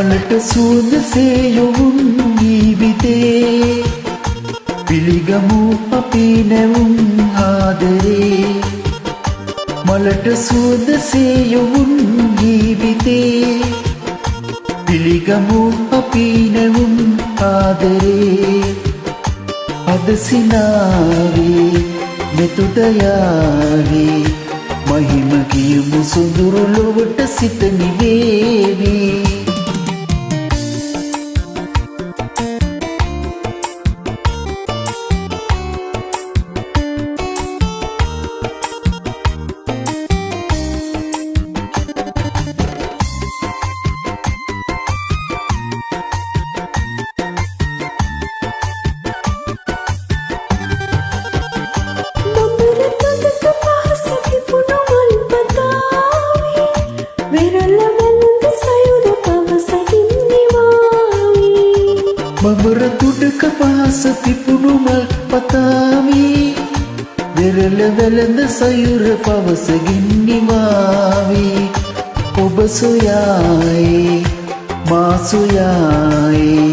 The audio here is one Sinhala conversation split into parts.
මලට සුවඳ සේයොවුන් ජීවිතේ පිළිගමු අපි නැවුම් ආදරේ මලට සුවඳ සේයොවුන් ජීවිතේ පිළිගමු අපි නැවුම් ආදරේ අද සිනාවේ මෙතුදයාවේ මහිම කියමු සොඳුරු ලොවට සිත නිවේවි මමර තුඩක පහස පිපුණු මල් පතාවි වෙරළ වැළඳ සයුර පවසගින් නිවාවි ඔබ සොයායේ මා සොයායේ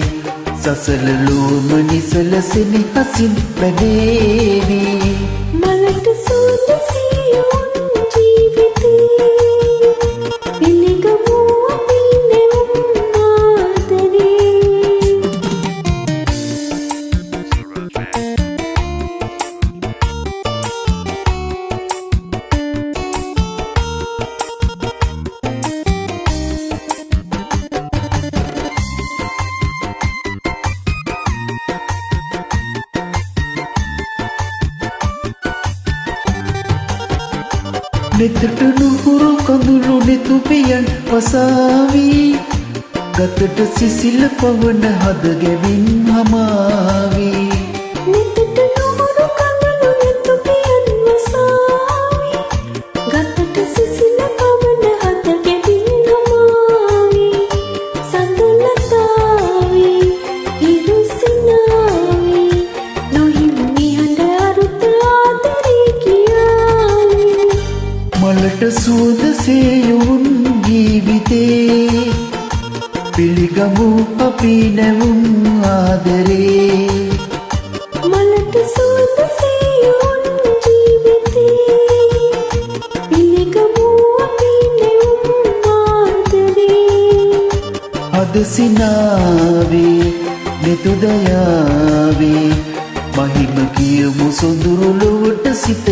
සසල ලෝම නිසල සෙනෙහසින් පැනේවි මලට සුවඳ සියුම් ජීවිතේ පිළිගමු අපි නැවුම් ආදරේ නෙතට නුහුරු කඳුළු නෙතුපියන් වසාවි ගතට සිසිල පවන හද ගැවින් හමාවි නෙතට නුහුරු කඳුළු නෙතුපියන් වසාවි ගතට සිසිල පවන හද ගැවින් හමාවි සඳලතාවි හිරුසිනාවි නොහිමි හඬ අරුත ආදරේ කියාවි මලට සුවඳ සේයොවුන් ජීවිතේ පිළිගමු අපි නැවුම් ආදරේ මලට සුවඳ සේයොවුන් ජීවිතේ පිළිගමු අපි නැවුම් ආදරේ අද සිනාවේ මෙතුදයාවේ මහිම කියමු සොඳුරු ලොවට සිත